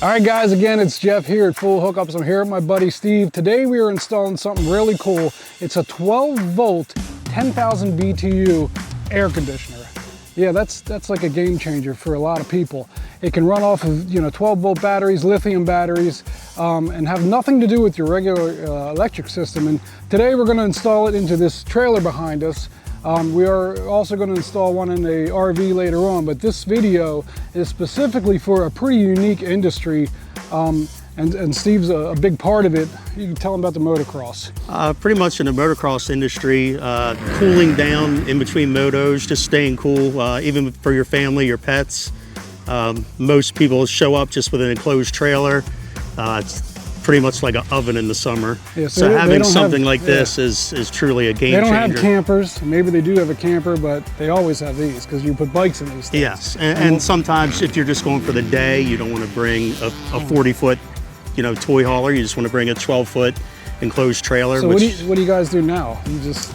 All right guys, again, it's Jeff here at Full Hookups. I'm here with my buddy Steve. Today we are installing something really cool. It's a 12 volt, 10,000 BTU air conditioner. Yeah, that's like a game changer for a lot of people. It can run off of 12 volt batteries, lithium batteries, and have nothing to do with your regular electric system. And today we're going to install it into this trailer behind us. We are also going to install one in the RV later on, but this video is specifically for a pretty unique industry, and Steve's a big part of it. You can tell him about the motocross. Pretty much in the motocross industry, cooling down in between motos, just staying cool, even for your family, your pets. Most people show up just with an enclosed trailer. It's pretty much like an oven in the summer. Yeah, so having something like this is truly a game changer. They don't have campers. Maybe they do have a camper, but they always have these because you put bikes in these things. Yes, and sometimes if you're just going for the day, you don't want to bring a 40-foot, toy hauler. You just want to bring a 12-foot enclosed trailer. So what do you guys do now? You just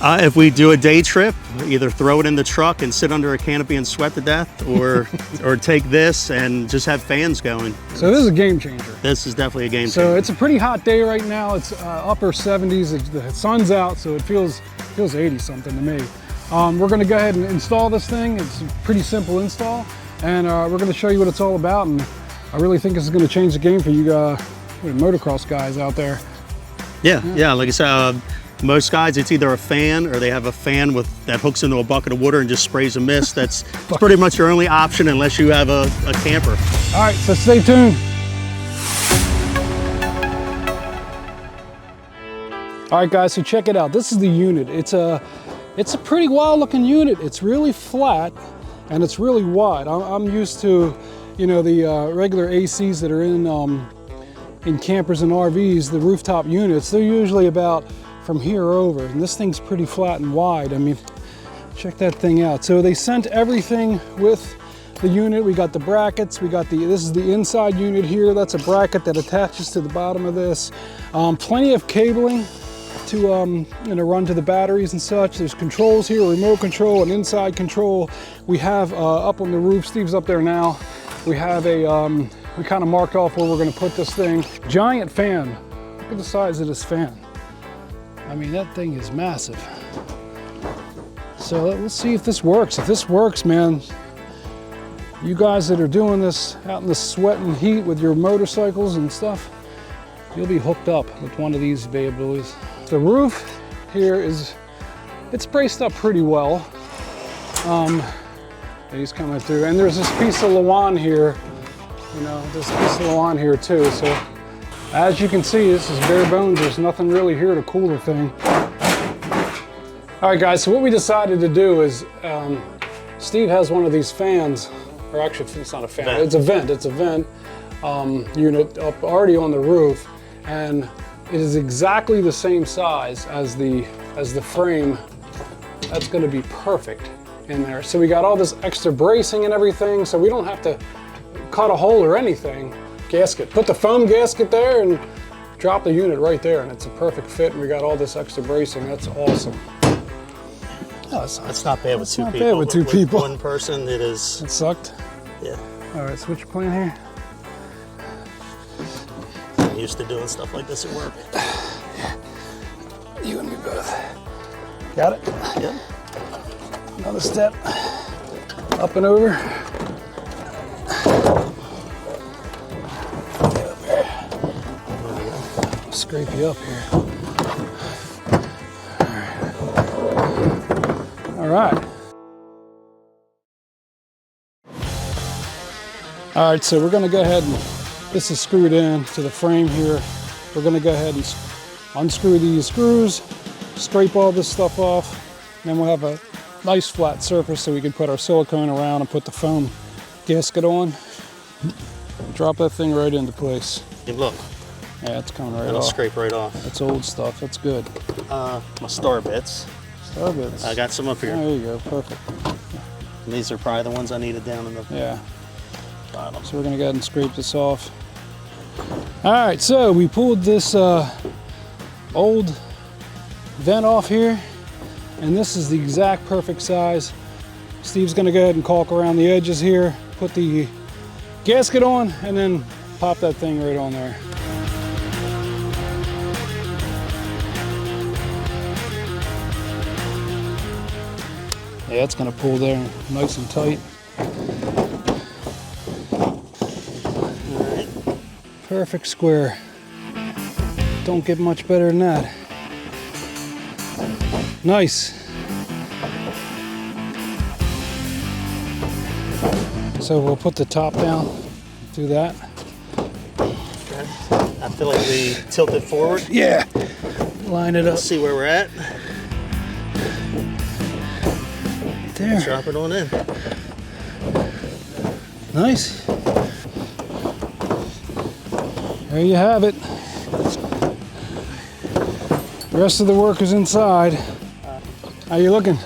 if we do a day trip, either throw it in the truck and sit under a canopy and sweat to death, or take this and just have fans going. So this is a game changer. This is definitely a game changer. So it's a pretty hot day right now. It's upper 70s. The sun's out, so it feels 80 something to me. We're going to go ahead and install this thing. It's a pretty simple install, and we're going to show you what it's all about. And I really think this is going to change the game for you motocross guys out there. Yeah. Like I said. Most guys, it's either a fan or they have a fan that hooks into a bucket of water and just sprays a mist. That's pretty much your only option unless you have a camper. All right, so stay tuned. All right, guys, so check it out. This is the unit. It's a pretty wild looking unit. It's really flat and it's really wide. I'm used to, the regular ACs that are in campers and RVs, the rooftop units. They're usually about from here over, and this thing's pretty flat and wide. I mean, check that thing out. So they sent everything with the unit. We got the brackets, this is the inside unit here. That's a bracket that attaches to the bottom of this. Plenty of cabling to run to the batteries and such. There's controls here, remote control and inside control. We have up on the roof, Steve's up there now, we have we kind of marked off where we're going to put this thing. Giant fan. Look at the size of this fan. I mean, that thing is massive. So let's see if this works. If this works, man, you guys that are doing this out in the sweat and heat with your motorcycles and stuff, you'll be hooked up with one of these bad boys. The roof here it's braced up pretty well. He's coming through. And there's this piece of lawn here, this piece of lawn here too. So as you can see, this is bare bones. There's nothing really here to cool the thing. All right, guys, so what we decided to do is, Steve has one of these fans, or actually it's not a fan, it's a vent. It's a vent unit up already on the roof, and it is exactly the same size as the frame. That's gonna be perfect in there. So we got all this extra bracing and everything, so we don't have to cut a hole or anything. Gasket. Put the foam gasket there and drop the unit right there, and it's a perfect fit, and we got all this extra bracing. That's awesome. No, it's not bad with two people. Bad with two people. One person, it is. It sucked? Yeah. All right, switch plan here. I'm used to doing stuff like this at work. You and me both. Got it? Yeah. Another step. Up and over. Scrape you up here. All right. All right, so we're going to go ahead and this is screwed in to the frame here. We're going to go ahead and unscrew these screws, scrape all this stuff off, and then we'll have a nice flat surface so we can put our silicone around and put the foam gasket on. Drop that thing right into place. Hey, look. Yeah, it's coming right It'll off. Scrape right off. That's old stuff. That's good. My star bits. Star bits. I got some up here. Oh, there you go. Perfect. And these are probably the ones I needed down in the bottom. So we're going to go ahead and scrape this off. All right, so we pulled this old vent off here, and this is the exact perfect size. Steve's going to go ahead and caulk around the edges here, put the gasket on, and then pop that thing right on there. Yeah, it's gonna pull there nice and tight. Perfect square. Don't get much better than that. Nice. So we'll put the top down, do that. Okay. I feel like we tilted forward. Yeah. Line it up. Let's see where we're at. There. Drop it on in. Nice. There you have it. The rest of the work is inside. How you looking?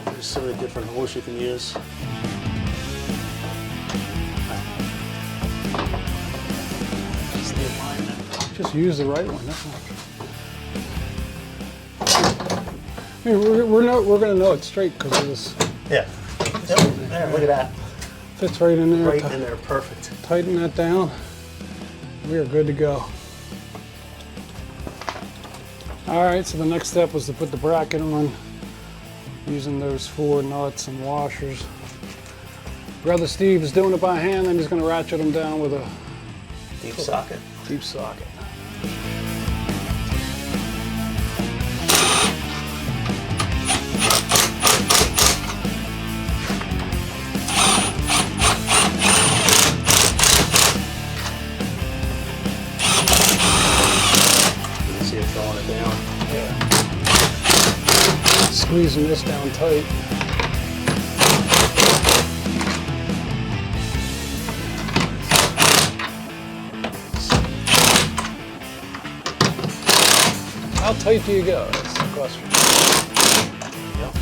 There's so many different holes you can use. Just the alignment. Just use the right one. That's all. I mean, we're gonna know it's straight because of this. Yeah. Yep. There, look at that. Fits right in there. Right in there, perfect. Tighten that down. We are good to go. All right, so the next step was to put the bracket on using those 4 nuts and washers. Brother Steve is doing it by hand, and he's going to ratchet them down with a Deep socket. deep socket. See it throwing it down. Yeah. Squeezing this down tight. How tight do you go? That's the question. Yep.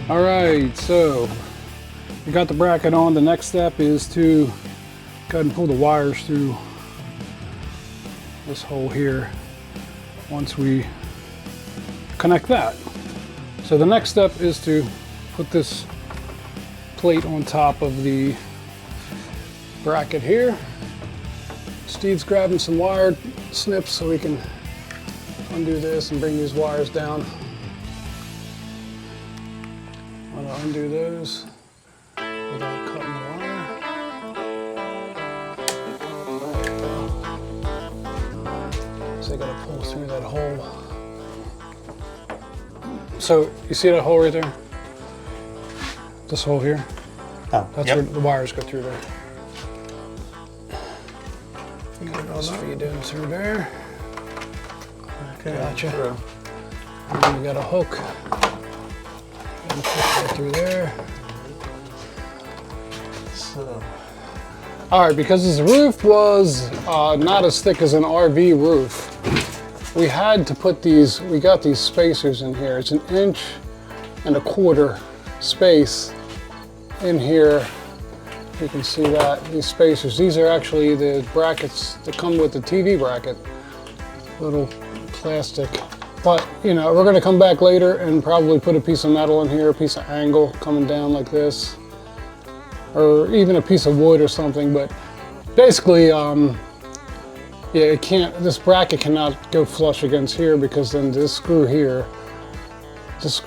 All right, so we got the bracket on. The next step is to go ahead and pull the wires through this hole here once we connect that. So the next step is to put this plate on top of the bracket here. Steve's grabbing some wire snips so we can undo this and bring these wires down. I'm gonna undo those without cutting the wire. So I gotta pull through that hole. So you see that hole right there? This hole here? Oh, That's yep. where the wires go through there. Feed it on Just up. feed in through there. Okay. Gotcha. Through. And then we got a hook. And push that through there. So, All right, because this roof was not as thick as an RV roof, we had to put these, we got these spacers in here. It's 1.25 inches space in here. You can see that, these spacers. These are actually the brackets that come with the TV bracket. Little plastic. But, you know, we're gonna come back later and probably put a piece of metal in here, a piece of angle coming down like this. Or even a piece of wood or something, but basically, yeah, it can't, this bracket cannot go flush against here because then this screw here has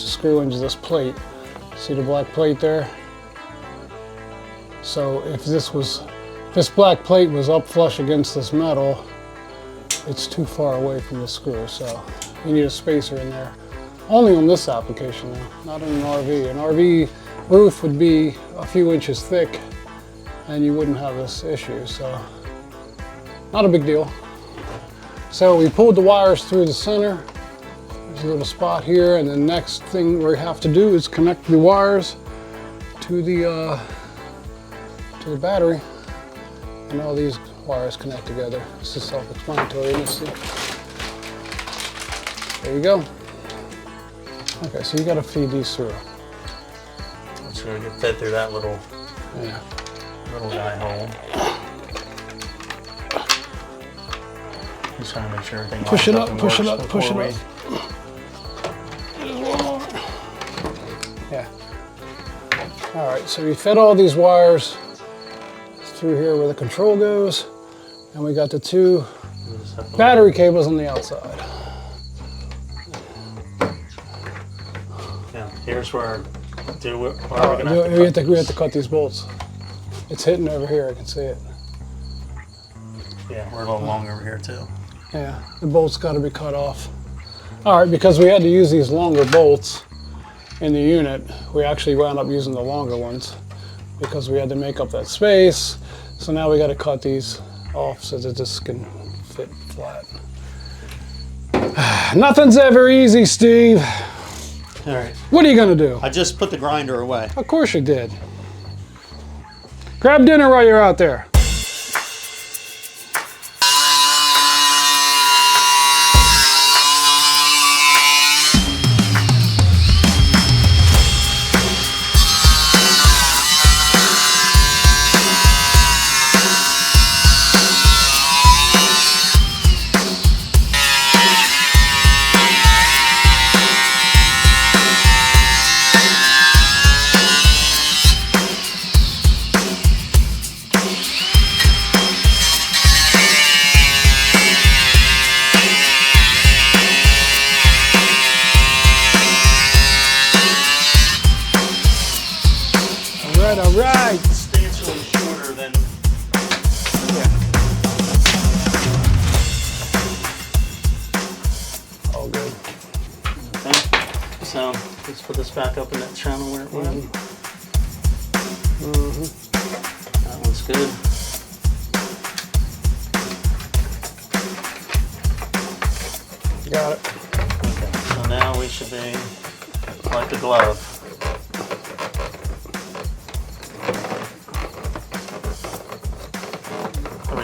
to screw into this plate. See the black plate there? So if this black plate was up flush against this metal, it's too far away from the screw, so you need a spacer in there. Only on this application though, not in an RV. An RV roof would be a few inches thick and you wouldn't have this issue, so not a big deal. So we pulled the wires through the center. There's a little spot here, and the next thing we have to do is connect the wires to the battery, and all these wires connect together. This is self-explanatory, isn't it, Steve? There you go. Okay, so you got to feed these through. it's going to get fed through that little Yeah. guy hole. Just trying to make sure everything Push it lines up, and push it works up, push it before up. All right, so we fed all these wires through here where the control goes, and we got the 2 battery cables on the outside. Yeah, here's where we have to cut these bolts. It's hitting over here, I can see it. Yeah, we're a little long over here too. Yeah, the bolts got to be cut off. All right, because we had to use these longer bolts in the unit, we actually wound up using the longer ones because we had to make up that space. So now we got to cut these off so that this can fit flat. Nothing's ever easy, Steve. All right. What are you gonna do? I just put the grinder away. Of course you did. Grab dinner while you're out there. All right. Substantially shorter than. Yeah. All good. Okay. So let's put this back up in that channel where it went. That one's good. Got it. Okay. So now we should be like a glove.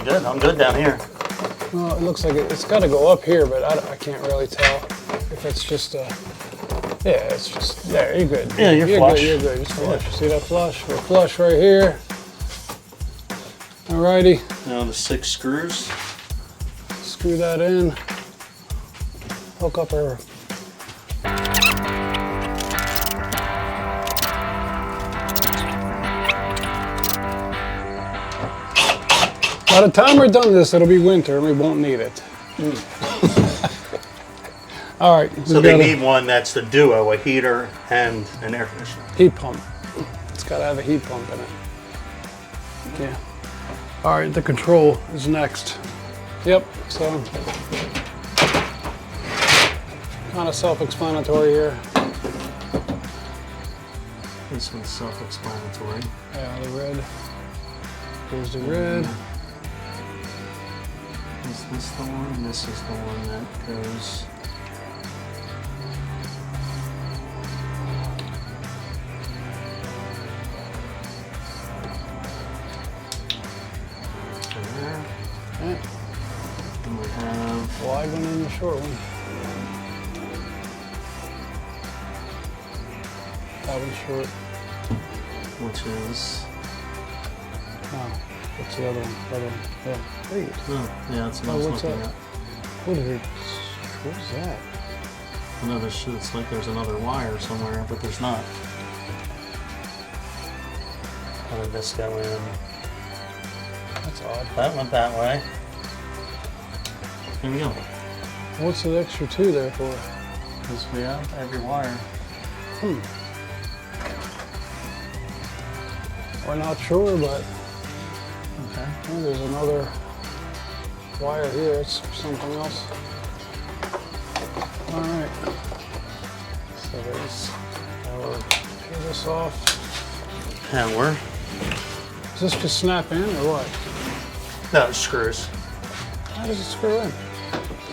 Good. I'm good down here. Well, it looks like it's got to go up here, but I can't really tell if it's just a. Yeah, it's just there. You're good. Yeah, you're flush. Good, you're good. You're flush. See that flush? We're flush right here. Alrighty. Now the 6 screws. Screw that in. Hook up our. By the time we're done this, it'll be winter and we won't need it. All right. So they need one that's the duo, a heater and an air conditioner. Heat pump. It's got to have a heat pump in it. Yeah. All right, the control is next. Yep, so kind of self-explanatory here. This one's self-explanatory. Yeah, the red. Here's the red. Is this the one? This is the one that goes. There. Okay. And we have Wide one and the short one. That one's short. which is. Oh, what's the other one? The other one. Yeah. Wait. Oh, yeah, that's what I was what's looking that? at. What is it? What is that? No, it's like there's another wire somewhere, but there's not. How did this go in? That's odd. That went that way. Here we go. What's the extra two there for? Because we have every wire. We're not sure, but Okay. oh, there's another wire here. It's for something else. All right. So there's our peel this off. Power. Does this just snap in or what? No, it screws. How does it screw in?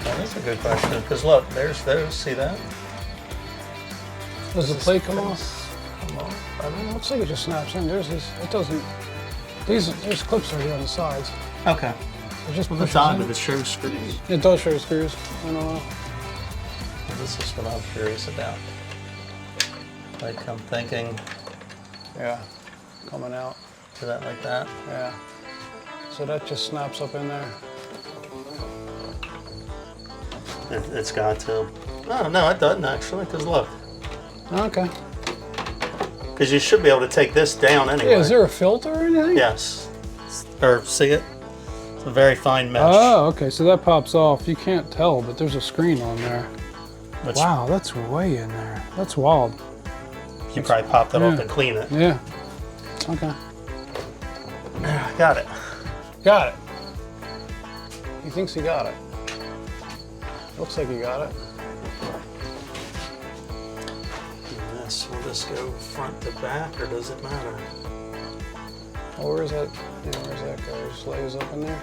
That's a good question. Because look, there's those. See that? Does the plate come off? Come on. I don't know. It looks like it just snaps in. There's this. It doesn't. There's clips right here on the sides. Okay. It just Well, pushes that's odd, in. but it shows screws. It does show screws. I don't know. This is what I'm curious about. Like I'm thinking, Yeah, coming out. do that like that. Yeah. So that just snaps up in there. It's got to. Oh no, it doesn't actually. Because look. Okay. Because you should be able to take this down anyway. Yeah, is there a filter or anything? Yes. Or see it? It's a very fine mesh. Oh, okay, so that pops off. You can't tell, but there's a screen on there. Wow, that's way in there. That's wild. You probably pop that up and clean it. Yeah. Okay. Got it. Got it. He thinks he got it. Looks like he got it. And this, will this go front to back, or does it matter? Oh, where is that? Yeah, where's that go? Just lays up in there.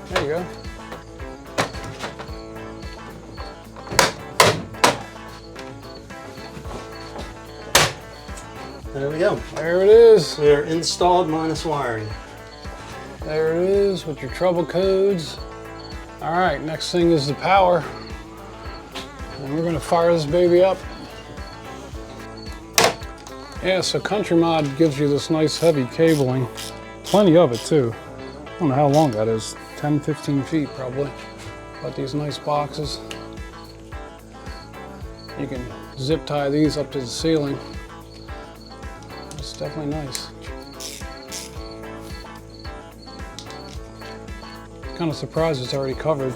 There you go. There we go. There it is. We're installed minus wiring. There it is with your trouble codes. All right, next thing is the power. And we're gonna fire this baby up. Yeah, so CountryMod gives you this nice heavy cabling. Plenty of it too. I don't know how long that is, 10, 15 feet probably. Got these nice boxes. You can zip tie these up to the ceiling. It's definitely nice. Kind of surprised it's already covered.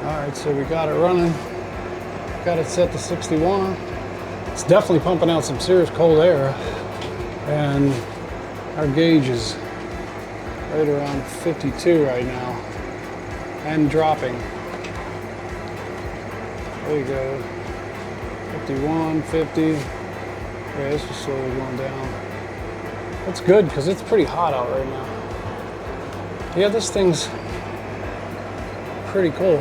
All right, so we got it running. Got it set to 61. It's definitely pumping out some serious cold air. And our gauge is right around 52 right now. And dropping. There you go. 51, 50. Yeah, it's just slowly going down. That's good because it's pretty hot out right now. Yeah, this thing's pretty cool.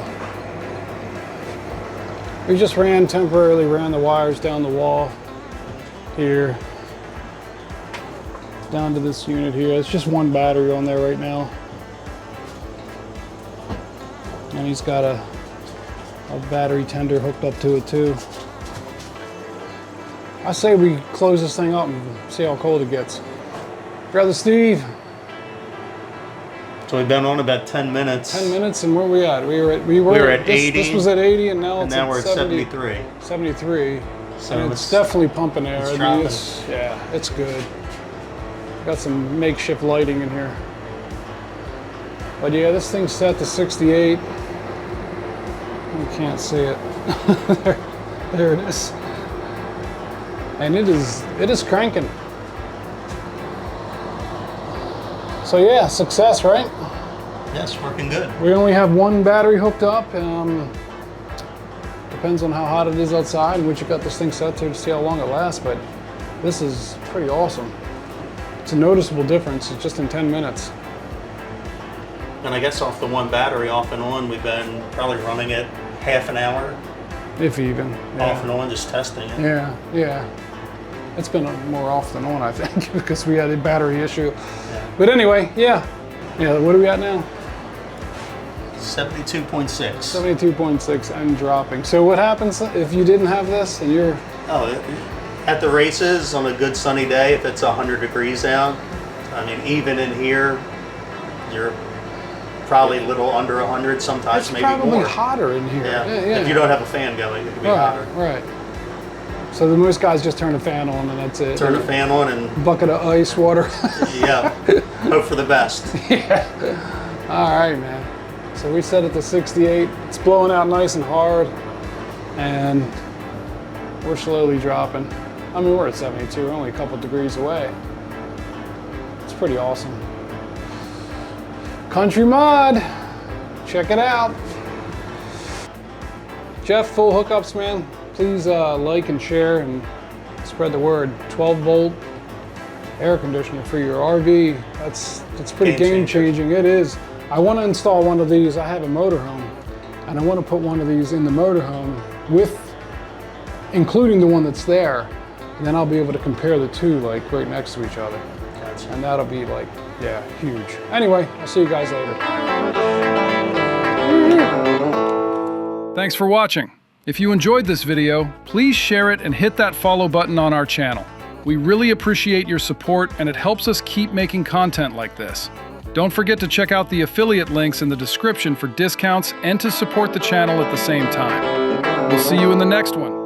We just temporarily ran the wires down the wall here, down to this unit here. It's just one battery on there right now. And he's got a battery tender hooked up to it too. I say we close this thing up and see how cold it gets. Brother Steve. So we've been on about 10 minutes. 10 minutes, and where we at? We were at 80. This was at 80, and now we're at 73. 73. So and it's definitely pumping air. It's dropping. Yeah, it's good. Got some makeshift lighting in here. But yeah, this thing's set to 68. You can't see it. there it is. And it is cranking. So yeah, success, right? Yes, working good. We only have one battery hooked up. Depends on how hot it is outside and what you got this thing set to see how long it lasts, but this is pretty awesome. It's a noticeable difference, it's just in 10 minutes. And I guess off the one battery, off and on, we've been probably running it half an hour. If even. Yeah. Off and on, just testing it. Yeah. It's been more off than on, I think, because we had a battery issue. Yeah. But anyway, yeah, what are we at now? 72.6. 72.6 and dropping. So what happens if you didn't have this and you're... At the races, on a good sunny day, if it's 100 degrees out, I mean, even in here, you're probably a little under 100, sometimes maybe more. It's probably hotter in here. Yeah. Yeah. If you don't have a fan going, it can be hotter. Right. So most guys just turn the fan on and that's it. Turn the fan on and... Bucket of ice water. Yeah, hope for the best. Yeah. All right, man. So we set it to 68. It's blowing out nice and hard. And we're slowly dropping. I mean, we're at 72, we're only a couple degrees away. It's pretty awesome. CountryMod, check it out. Jeff, full hookups, man. Please like and share and spread the word. 12-volt air conditioner for your RV. That's pretty game changing. It is. I want to install one of these. I have a motorhome, and I want to put one of these in the motorhome including the one that's there. And then I'll be able to compare the two like right next to each other. Gotcha. And that'll be like, yeah, huge. Anyway, I'll see you guys later. Thanks for watching. If you enjoyed this video, please share it and hit that follow button on our channel. We really appreciate your support and it helps us keep making content like this. Don't forget to check out the affiliate links in the description for discounts and to support the channel at the same time. We'll see you in the next one.